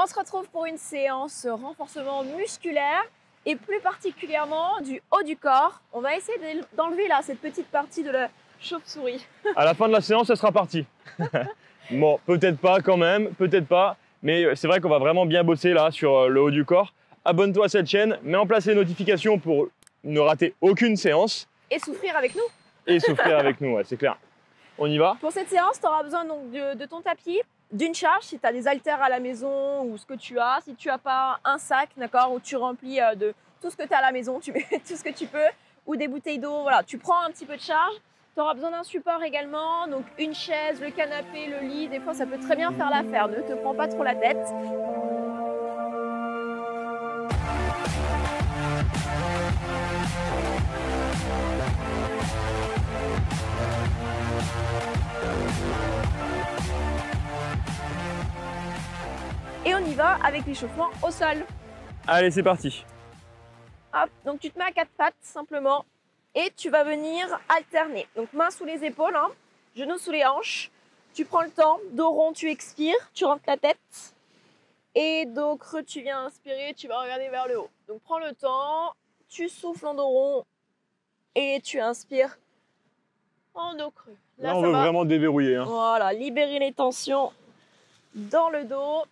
On se retrouve pour une séance renforcement musculaire et plus particulièrement du haut du corps. On va essayer d'enlever là cette petite partie de la chauve-souris. À la fin de la séance, ça sera parti. Bon, peut-être pas quand même, peut-être pas. Mais c'est vrai qu'on va vraiment bien bosser là sur le haut du corps. Abonne-toi à cette chaîne, mets en place les notifications pour ne rater aucune séance. Et souffrir avec nous. Et souffrir avec nous, ouais, c'est clair. On y va? Pour cette séance, tu auras besoin donc de ton tapis, d'une charge si tu as des haltères à la maison ou ce que tu as. Si tu n'as pas un sac, d'accord, où tu remplis de tout ce que tu as à la maison, tu mets tout ce que tu peux, ou des bouteilles d'eau, voilà, tu prends un petit peu de charge. Tu auras besoin d'un support également, donc une chaise, le canapé, le lit, des fois ça peut très bien faire l'affaire, ne te prends pas trop la tête. Et on y va avec l'échauffement au sol. Allez, c'est parti. Hop, donc tu te mets à quatre pattes simplement et tu vas venir alterner. Donc mains sous les épaules, hein, genoux sous les hanches. Tu prends le temps, dos rond, tu expires, tu rentres la tête. Et dos creux, tu viens inspirer, tu vas regarder vers le haut. Donc prends le temps, tu souffles en dos rond et tu inspires en dos creux. Là on veut vraiment déverrouiller. Hein. Voilà, libérer les tensions dans le dos.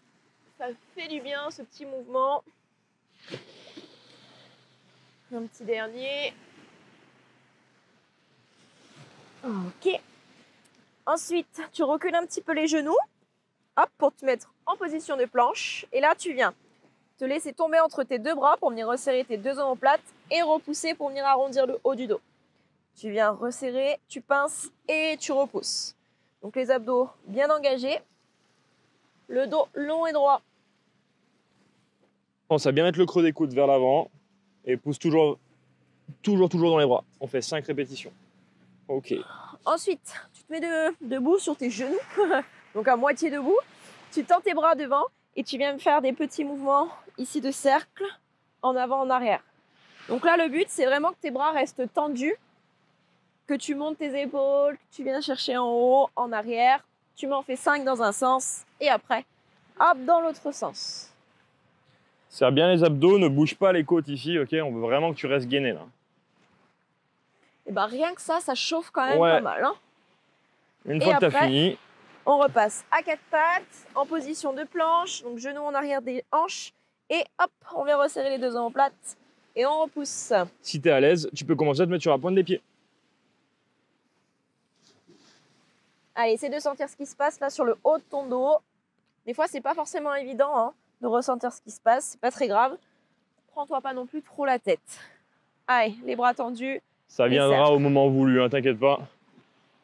Ça fait du bien ce petit mouvement. Un petit dernier. Ok. Ensuite, tu recules un petit peu les genoux. Hop, pour te mettre en position de planche. Et là, tu viens te laisser tomber entre tes deux bras pour venir resserrer tes deux omoplates et repousser pour venir arrondir le haut du dos. Tu viens resserrer, tu pinces et tu repousses. Donc les abdos bien engagés. Le dos long et droit. Pense à bien mettre le creux des coudes vers l'avant et pousse toujours dans les bras. On fait 5 répétitions. Ok. Ensuite, tu te mets debout sur tes genoux, donc à moitié debout. Tu tends tes bras devant et tu viens me faire des petits mouvements ici de cercle, en avant, en arrière. Donc là, le but, c'est vraiment que tes bras restent tendus, que tu montes tes épaules, que tu viens chercher en haut, en arrière. Tu m'en fais 5 dans un sens et après, hop, dans l'autre sens. Serre bien les abdos, ne bouge pas les côtes ici, ok? On veut vraiment que tu restes gainé là. Et bah rien que ça chauffe quand même pas mal. Hein. Une fois que tu as fini, on repasse à quatre pattes, en position de planche, donc genoux en arrière des hanches. Et hop, on vient resserrer les deux omoplates et on repousse. Si tu es à l'aise, tu peux commencer à te mettre sur la pointe des pieds. Allez, essaie de sentir ce qui se passe là sur le haut de ton dos. Des fois, c'est pas forcément évident hein, de ressentir ce qui se passe, c'est pas très grave. Prends-toi pas non plus trop la tête. Allez, les bras tendus. Ça viendra au moment voulu, hein, t'inquiète pas.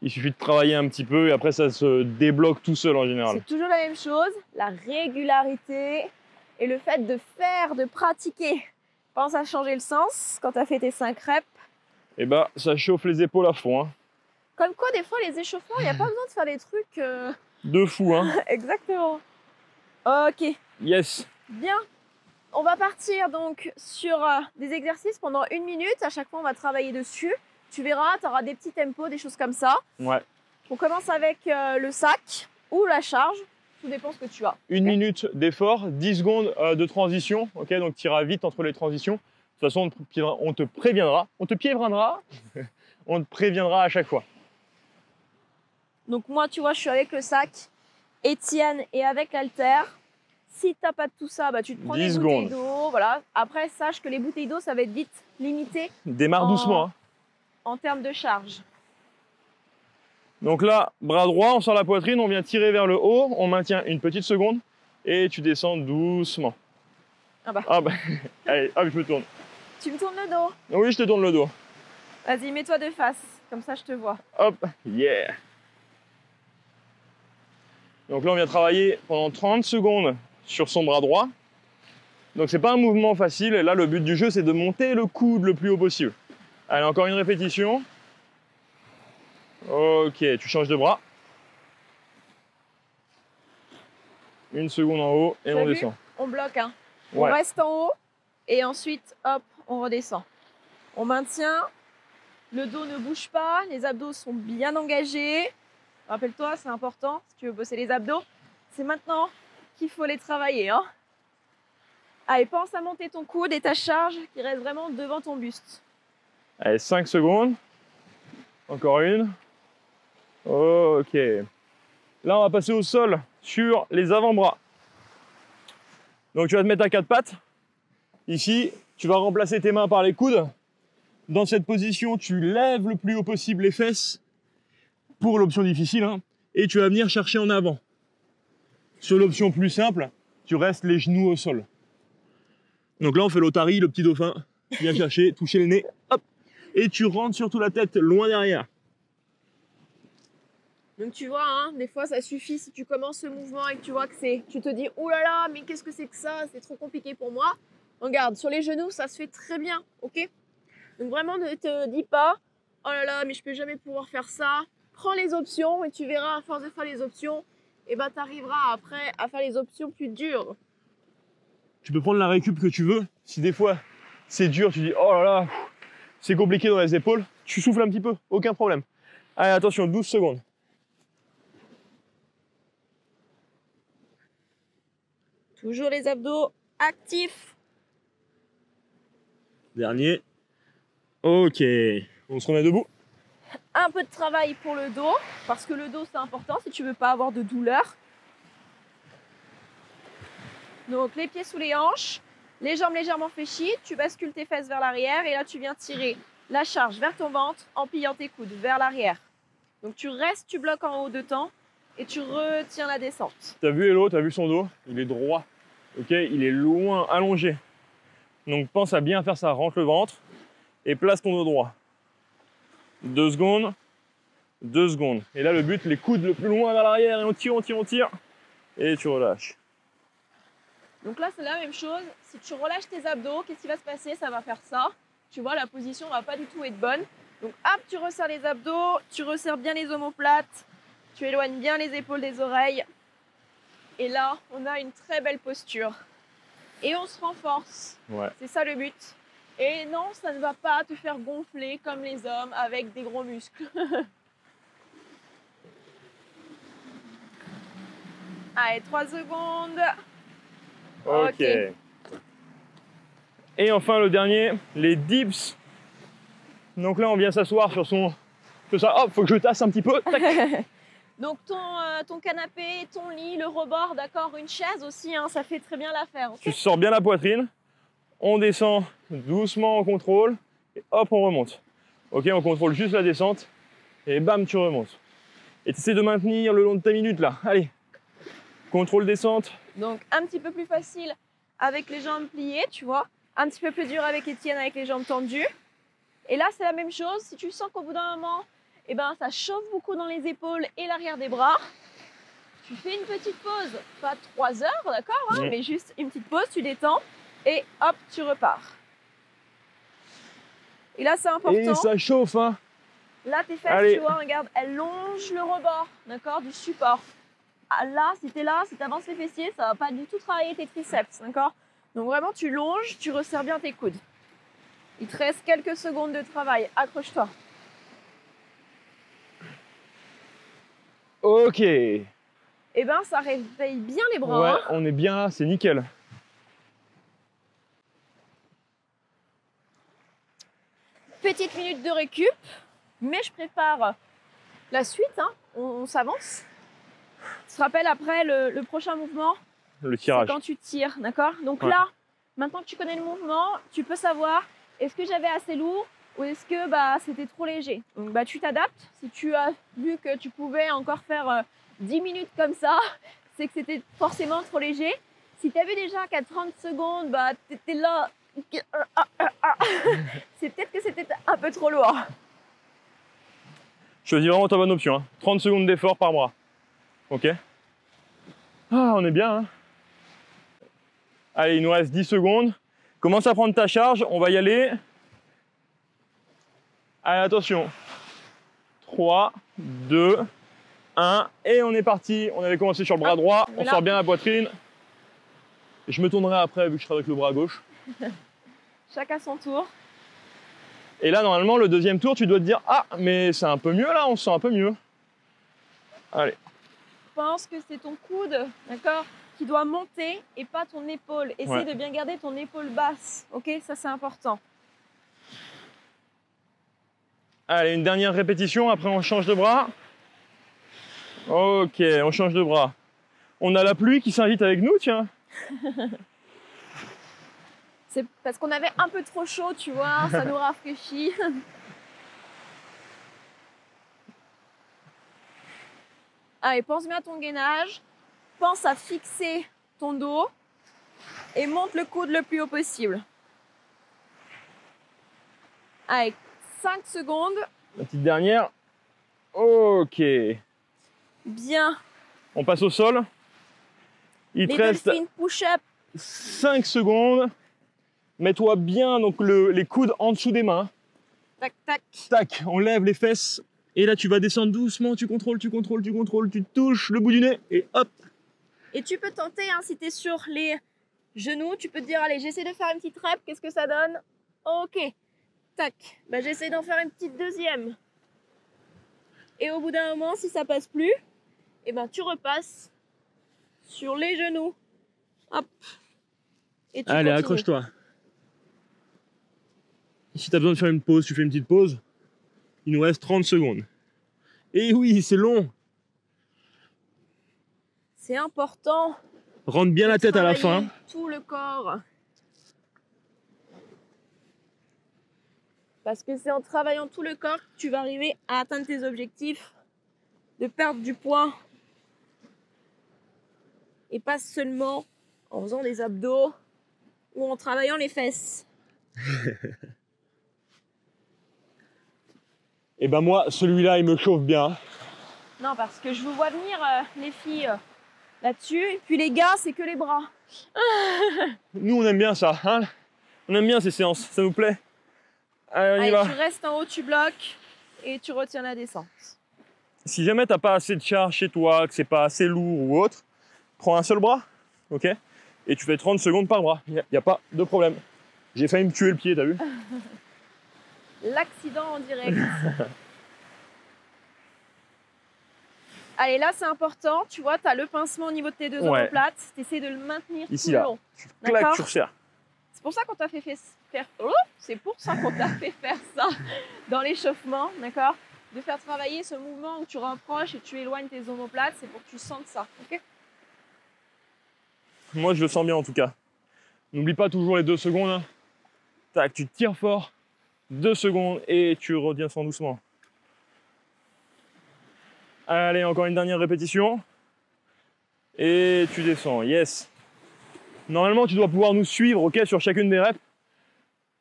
Il suffit de travailler un petit peu et après ça se débloque tout seul en général. C'est toujours la même chose, la régularité et le fait de faire, de pratiquer. Pense à changer le sens quand tu as fait tes 5 reps. Et bah, ça chauffe les épaules à fond. Hein. Comme quoi, des fois, les échauffements, il n'y a pas besoin de faire des trucs... De fou, hein. Exactement. Ok. Yes. Bien. On va partir donc sur des exercices pendant 1 minute. À chaque fois, on va travailler dessus. Tu verras, tu auras des petits tempos, des choses comme ça. Ouais. On commence avec le sac ou la charge. Tout dépend ce que tu as. 1 minute d'effort, 10 secondes de transition. Ok, donc tu iras vite entre les transitions. De toute façon, on te préviendra. On te piévrindra. On te préviendra à chaque fois. Donc moi, tu vois, je suis avec le sac. Étienne est avec l'haltère. Si tu n'as pas de tout ça, bah, tu te prends des bouteilles d'eau. Voilà. Après, sache que les bouteilles d'eau, ça va être vite limité. Démarre doucement. Hein. En termes de charge. Donc là, bras droit, on sort la poitrine, on vient tirer vers le haut, on maintient une petite seconde et tu descends doucement. Ah bah. Allez, hop, je me tourne. Tu me tournes le dos? Oui, je te tourne le dos. Vas-y, mets-toi de face, comme ça je te vois. Hop, yeah. Donc là, on vient travailler pendant 30 secondes sur son bras droit. Donc c'est pas un mouvement facile. Là, le but du jeu, c'est de monter le coude le plus haut possible. Allez, encore une répétition. Ok, tu changes de bras. 1 seconde en haut et on descend. On bloque, hein. Ouais. On reste en haut et ensuite, hop, on redescend. On maintient, le dos ne bouge pas, les abdos sont bien engagés. Rappelle-toi, c'est important si tu veux bosser les abdos. C'est maintenant qu'il faut les travailler, hein. Allez, pense à monter ton coude et ta charge qui reste vraiment devant ton buste. Allez, 5 secondes. Encore une. Ok. Là, on va passer au sol sur les avant-bras. Donc, tu vas te mettre à 4 pattes. Ici, tu vas remplacer tes mains par les coudes. Dans cette position, tu lèves le plus haut possible les fesses pour l'option difficile, hein, et tu vas venir chercher en avant. Sur l'option plus simple, tu restes les genoux au sol. Donc là, on fait l'otari, le petit dauphin. Tu viens chercher, toucher le nez, hop, et tu rentres surtout la tête loin derrière. Donc tu vois, hein, des fois ça suffit si tu commences le mouvement et que tu vois que tu te dis oh là là, mais qu'est-ce que c'est que ça, c'est trop compliqué pour moi. Regarde, sur les genoux, ça se fait très bien, ok? Donc vraiment, ne te dis pas oh là là, mais je peux jamais pouvoir faire ça. Prends les options et tu verras, à force de faire les options, et ben tu arriveras après à faire les options plus dures. Tu peux prendre la récup que tu veux. Si des fois c'est dur, tu dis oh là là, c'est compliqué dans les épaules, tu souffles un petit peu, aucun problème. Allez, attention, 12 secondes. Toujours les abdos actifs. Dernier. Ok, on se remet debout. Un peu de travail pour le dos, parce que le dos c'est important si tu veux pas avoir de douleur. Donc les pieds sous les hanches, les jambes légèrement fléchies, tu bascules tes fesses vers l'arrière et là tu viens tirer la charge vers ton ventre en pliant tes coudes vers l'arrière. Donc tu restes, tu bloques en haut de temps et tu retiens la descente. T'as vu Hello, t'as vu son dos? Il est droit, ok? Il est loin, allongé. Donc pense à bien faire ça, rentre le ventre et place ton dos droit. 2 secondes, 2 secondes. Et là le but, les coudes le plus loin vers l'arrière et on tire, on tire, on tire. Et tu relâches. Donc là c'est la même chose, si tu relâches tes abdos, qu'est-ce qui va se passer? Ça va faire ça. Tu vois, la position va pas du tout être bonne. Donc hop, tu resserres les abdos, tu resserres bien les omoplates, tu éloignes bien les épaules des oreilles. Et là, on a une très belle posture. Et on se renforce. Ouais. C'est ça le but. Et non, ça ne va pas te faire gonfler comme les hommes avec des gros muscles. Allez, 3 secondes. Ok. Et enfin le dernier, les dips. Donc là on vient s'asseoir sur ça. Hop, faut que je tasse un petit peu. Tac. Donc ton canapé, ton lit, le rebord, d'accord, une chaise aussi, hein, ça fait très bien l'affaire. Okay, tu sors bien la poitrine, on descend doucement en contrôle, et hop on remonte. Ok, on contrôle juste la descente, et bam tu remontes. Et tu essaies de maintenir le long de ta minute là. Allez, contrôle descente. Donc un petit peu plus facile avec les jambes pliées, tu vois. Un petit peu plus dur avec Étienne avec les jambes tendues. Et là c'est la même chose, si tu sens qu'au bout d'un moment, eh ben, ça chauffe beaucoup dans les épaules et l'arrière des bras, tu fais une petite pause, pas 3 heures, d'accord, hein, mais juste une petite pause, tu détends et hop, tu repars. Et là c'est important. Et ça chauffe, hein. Là tes fesses, allez, tu vois, regarde, elles longent le rebord, d'accord, du support. Ah, là, si tu avances les fessiers, ça va pas du tout travailler tes triceps, d'accord. Donc vraiment, tu longes, tu resserres bien tes coudes. Il te reste quelques secondes de travail, accroche-toi. Ok. Eh ben, ça réveille bien les bras. Ouais, hein. on est bien là, c'est nickel. Petite minute de récup, mais je prépare la suite, hein. On s'avance. Tu te rappelles après le prochain mouvement, Le tirage. c'est quand tu tires, d'accord. Donc ouais. là, maintenant que tu connais le mouvement, tu peux savoir est-ce que j'avais assez lourd ou est-ce que c'était trop léger. Donc tu t'adaptes. Si tu as vu que tu pouvais encore faire 10 minutes comme ça, c'est que c'était forcément trop léger. Si tu as vu déjà qu'à 30 secondes, tu étais là, c'est peut-être que c'était un peu trop lourd. Je choisis vraiment ta bonne option, hein. 30 secondes d'effort par bras. Ok. Ah, on est bien, hein. Allez, il nous reste 10 secondes. Commence à prendre ta charge, on va y aller. Allez, attention. 3, 2, 1, et on est parti. On avait commencé sur le bras droit, on sort bien la poitrine. Je me tournerai après vu que je serai avec le bras gauche. Chacun son tour. Et là, normalement, le deuxième tour, tu dois te dire « Ah, mais c'est un peu mieux là, on se sent un peu mieux. » Allez. Je pense que c'est ton coude, d'accord, qui doit monter et pas ton épaule. Essaye Ouais. de bien garder ton épaule basse. Ok, ça c'est important. Allez, une dernière répétition, après on change de bras. Ok, on change de bras. On a la pluie qui s'invite avec nous, tiens. C'est parce qu'on avait un peu trop chaud, tu vois, ça nous rafraîchit. Allez, pense bien à ton gainage. Pense à fixer ton dos et monte le coude le plus haut possible. Allez, 5 secondes. La petite dernière. Ok. Bien. On passe au sol. Il Les te reste dolphins push-up. 5 secondes. Mets-toi bien donc les coudes en dessous des mains. Tac, tac. Tac, on lève les fesses. Et là, tu vas descendre doucement. Tu contrôles, tu contrôles, tu contrôles. Tu touches le bout du nez et hop. Et tu peux tenter, hein, si tu es sur les genoux, tu peux te dire, allez, j'essaie de faire une petite rep, qu'est-ce que ça donne? Ok, tac, bah, j'essaie d'en faire une petite deuxième. Et au bout d'un moment, si ça passe plus, et ben, tu repasses sur les genoux. Hop. Et tu Allez, continues. accroche-toi. Si tu as besoin de faire une pause, tu fais une petite pause. Il nous reste 30 secondes. Et oui, c'est long. C'est important. Rentre bien la tête à la fin. Travailler tout le corps. Parce que c'est en travaillant tout le corps que tu vas arriver à atteindre tes objectifs de perdre du poids. Et pas seulement en faisant des abdos ou en travaillant les fesses. Et ben moi, celui-là, il me chauffe bien. Non, parce que je vous vois venir, les filles, là-dessus. Et puis les gars, c'est que les bras. Nous, on aime bien ça. Hein, on aime bien ces séances. Ça nous plaît. Allez, on y Allez, va. tu restes en haut, tu bloques et tu retiens la descente. Si jamais t'as pas assez de charge chez toi, que c'est pas assez lourd ou autre, prends un seul bras, ok? Et tu fais 30 secondes par bras. Il n'y a pas de problème. J'ai failli me tuer le pied, t'as vu? L'accident en direct. Allez, là, c'est important. Tu vois, tu as le pincement au niveau de tes deux Ouais. omoplates. Tu essaies de le maintenir Ici, tout le là. long. Tu claques, D'accord. tu resserres. C'est pour ça qu'on t'a fait faire... Oh, c'est pour ça qu'on t'a fait faire ça dans l'échauffement, d'accord? De faire travailler ce mouvement où tu rapproches et tu éloignes tes omoplates, c'est pour que tu sentes ça, ok? Moi, je le sens bien en tout cas. N'oublie pas toujours les 2 secondes. Hein. Tac, tu tires fort. 2 secondes et tu redescends doucement. Allez, encore une dernière répétition. Et tu descends, yes. Normalement, tu dois pouvoir nous suivre, ok, sur chacune des reps.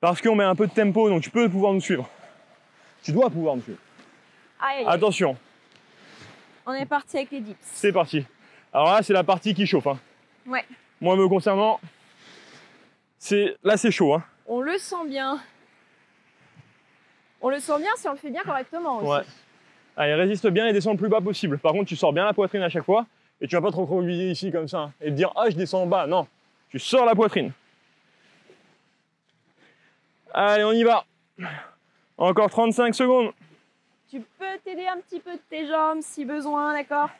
Parce qu'on met un peu de tempo, donc tu peux pouvoir nous suivre. Tu dois pouvoir nous suivre. Aïe, aïe, aïe. Attention, On est parti avec les dips. c'est parti. Alors là, c'est la partie qui chauffe. Hein. Ouais. Moi, me concernant, là, c'est chaud. Hein. On le sent bien. On le sent bien si on le fait bien correctement aussi. Ouais. Allez, résiste bien et descends le plus bas possible. Par contre, tu sors bien la poitrine à chaque fois. Et tu vas pas trop croqueviller ici comme ça. Hein, et te dire, ah, je descends en bas. Non, tu sors la poitrine. Allez, on y va. Encore 35 secondes. Tu peux t'aider un petit peu de tes jambes si besoin, d'accord?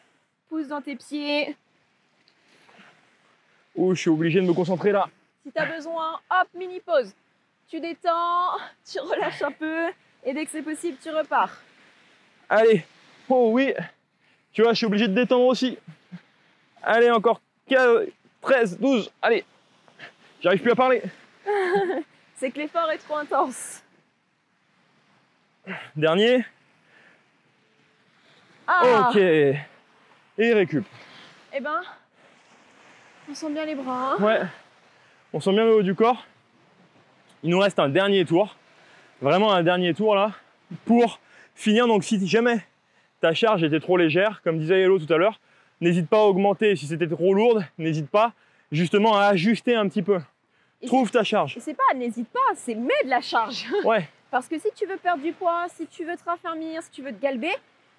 Pousse dans tes pieds. Ouh, je suis obligé de me concentrer là. Si tu as besoin, hop, mini pause. Tu détends, tu relâches un peu et dès que c'est possible, tu repars. Allez. Oh oui. Tu vois, je suis obligé de détendre aussi. Allez, encore 15, 13, 12. Allez. J'arrive plus à parler. C'est que l'effort est trop intense. Dernier. Ah, Ok. Et récup. Eh ben, on sent bien les bras. Hein. Ouais. On sent bien le haut du corps. Il nous reste un dernier tour. Vraiment un dernier tour là. Pour finir. Donc si jamais ta charge était trop légère, comme disait Hello tout à l'heure, n'hésite pas à augmenter. Si c'était trop lourde, n'hésite pas justement à ajuster un petit peu. Et Trouve ta charge. Et c'est pas, n'hésite pas, c'est mets de la charge. Ouais. Parce que si tu veux perdre du poids, si tu veux te raffermir, si tu veux te galber,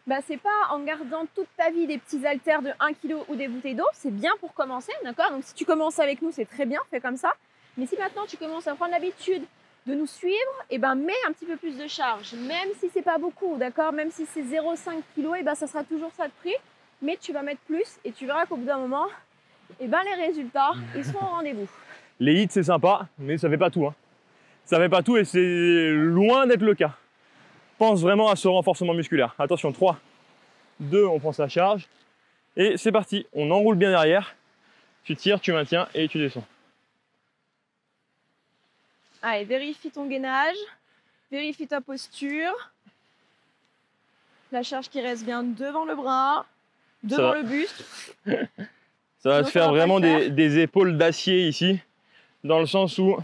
bah c'est pas en gardant toute ta vie des petits haltères de 1 kg ou des bouteilles d'eau, c'est bien pour commencer, d'accord? Donc si tu commences avec nous, c'est très bien, fais comme ça. Mais si maintenant tu commences à prendre l'habitude de nous suivre, et ben mets un petit peu plus de charge, même si c'est pas beaucoup, d'accord? Même si c'est 0,5 kg, et ben ça sera toujours ça de prix, mais tu vas mettre plus et tu verras qu'au bout d'un moment, et ben les résultats, ils seront au rendez-vous. Les hits, c'est sympa, mais ça fait pas tout. Hein. Ça fait pas tout et c'est loin d'être le cas. Pense vraiment à ce renforcement musculaire. Attention, 3, 2, on prend sa charge. Et c'est parti. On enroule bien derrière. Tu tires, tu maintiens et tu descends. Allez, vérifie ton gainage. Vérifie ta posture. La charge qui reste bien devant le bras, devant le buste. Ça va Sinon, te faire ça va vraiment pas le faire. des épaules d'acier ici, dans le sens où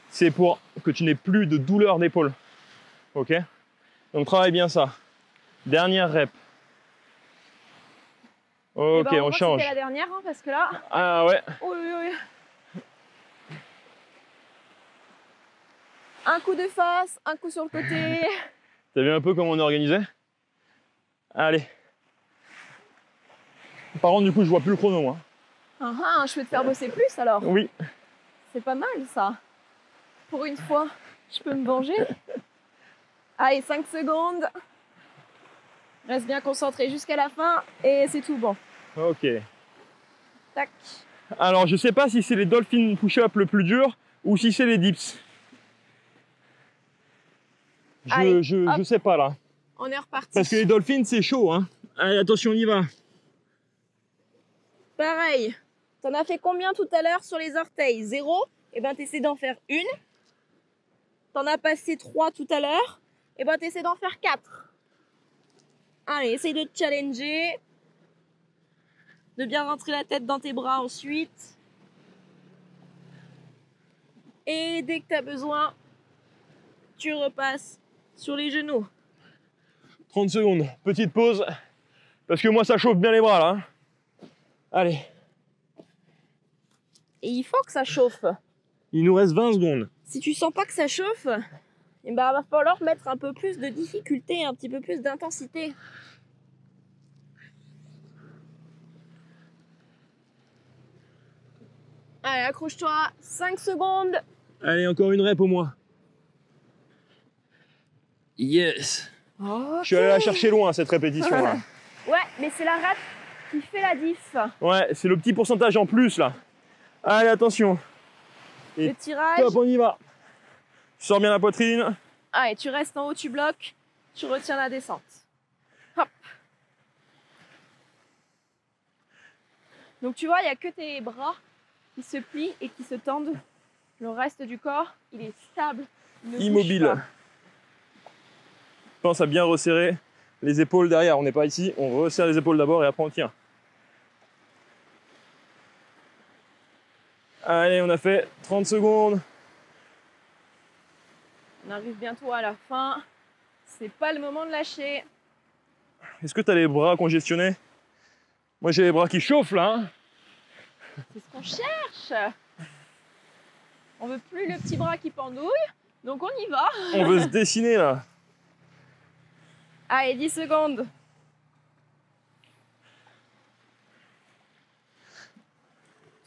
c'est pour que tu n'aies plus de douleur d'épaule. Ok? Donc travaille bien ça. Dernière rep. Ok, Eh ben, on change. C'était la dernière, hein, parce que là... Ah ouais. Oui, oui, oui. Un coup de face, un coup sur le côté. T'as vu un peu comment on est organisé? Allez. Par contre, du coup, je vois plus le chrono, moi. Je peux te faire bosser plus alors. Oui. C'est pas mal ça. Pour une fois, je peux me venger. Allez, 5 secondes. Reste bien concentré jusqu'à la fin et c'est tout bon. Ok. Tac. Alors, je sais pas si c'est les dolphin push-up le plus dur ou si c'est les dips. Allez, Je sais pas là. On est reparti. Parce que les dolphins, c'est chaud, hein. Allez, attention, on y va. Pareil. T'en as fait combien tout à l'heure sur les orteils? 0. Et ben t'essaies d'en faire 1. T'en as passé 3 tout à l'heure. Et ben t'essaies d'en faire 4. Allez, essaye de te challenger. De bien rentrer la tête dans tes bras ensuite. Et dès que t'as besoin, tu repasses sur les genoux. 30 secondes, petite pause. Parce que moi, ça chauffe bien les bras, là. Hein. Allez. Et il faut que ça chauffe. Il nous reste 20 secondes. Si tu sens pas que ça chauffe, il va falloir mettre un peu plus de difficulté, un petit peu plus d'intensité. Allez, accroche-toi, 5 secondes. Allez, encore une rep au moins. Yes. Okay. Je suis allé la chercher loin, cette répétition-là. Ouais, mais c'est la rep qui fait la diff. Ouais, c'est le petit pourcentage en plus, là. Allez, attention. Et le tirage. Top, on y va. Tu sors bien la poitrine. Allez, tu restes en haut, tu bloques. Tu retiens la descente. Hop. Donc tu vois, il n'y a que tes bras qui se plient et qui se tendent. Le reste du corps, il est stable. Il ne bouge Immobile. pas. Pense à bien resserrer les épaules derrière. On n'est pas ici, on resserre les épaules d'abord et après on tient. Allez, on a fait 30 secondes. On arrive bientôt à la fin. C'est pas le moment de lâcher. Est-ce que tu as les bras congestionnés? Moi j'ai les bras qui chauffent là. Hein. C'est ce qu'on cherche. On veut plus le petit bras qui pendouille, donc on y va. On veut se dessiner là. Allez, 10 secondes.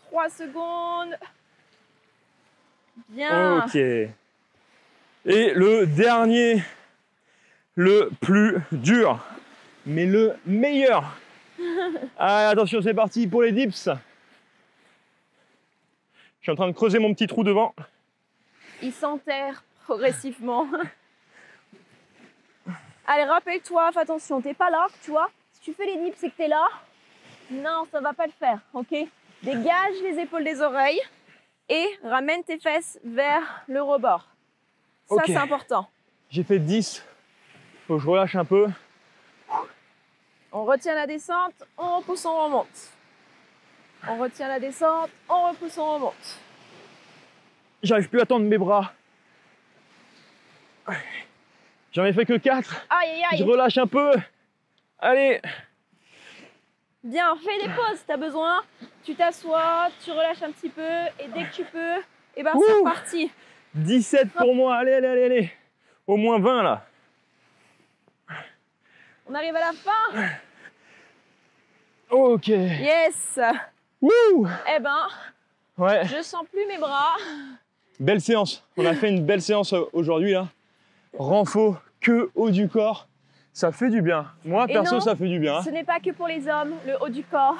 « 3 secondes. Bien. Ok. Et le dernier, le plus dur, mais le meilleur. Allez, attention, c'est parti pour les dips. Je suis en train de creuser mon petit trou devant. Il s'enterre progressivement. Allez, rappelle-toi, fais attention, t'es pas là, tu vois. Si tu fais les dips, c'est que t'es là. Non, ça va pas le faire, ok? Dégage les épaules des oreilles et ramène tes fesses vers le rebord. Ça, Ok. c'est important. J'ai fait 10. Faut que je relâche un peu. On retient la descente, on repousse, on remonte. On retient la descente, on repousse, on remonte. J'arrive plus à tendre mes bras. J'en ai fait que 4. Aïe, aïe, aïe. Je relâche un peu. Allez. Bien, fais des pauses si t'as besoin. Tu t'assois, tu relâches un petit peu et dès que tu peux, et ben c'est Ouh. reparti. 17 pour moi. Allez, allez, allez, allez. Au moins 20 là. On arrive à la fin. Ok. Yes. Wouh. Eh ben, Ouais. je sens plus mes bras. Belle séance. On a fait une belle séance aujourd'hui là. Renfo, que haut du corps. Ça fait du bien. Moi, Et perso, non, ça fait du bien. Ce n'est pas que pour les hommes, le haut du corps.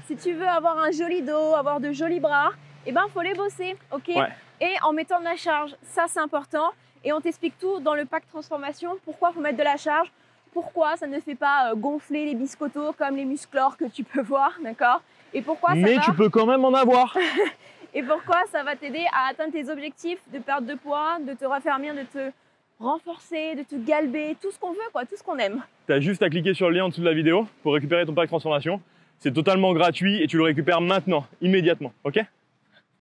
si tu veux avoir un joli dos, avoir de jolis bras, eh ben, faut les bosser, ok? Ouais. Et en mettant de la charge, ça c'est important. Et on t'explique tout dans le pack transformation, pourquoi il faut mettre de la charge, pourquoi ça ne fait pas gonfler les biscottos comme les musclores que tu peux voir, d'accord? Et pourquoi ça Mais va... tu peux quand même en avoir. Et pourquoi ça va t'aider à atteindre tes objectifs de perte de poids, de te raffermir, de te renforcer, de te galber, tout ce qu'on veut, quoi, tout ce qu'on aime. Tu as juste à cliquer sur le lien en dessous de la vidéo pour récupérer ton pack transformation. C'est totalement gratuit et tu le récupères maintenant, immédiatement, ok?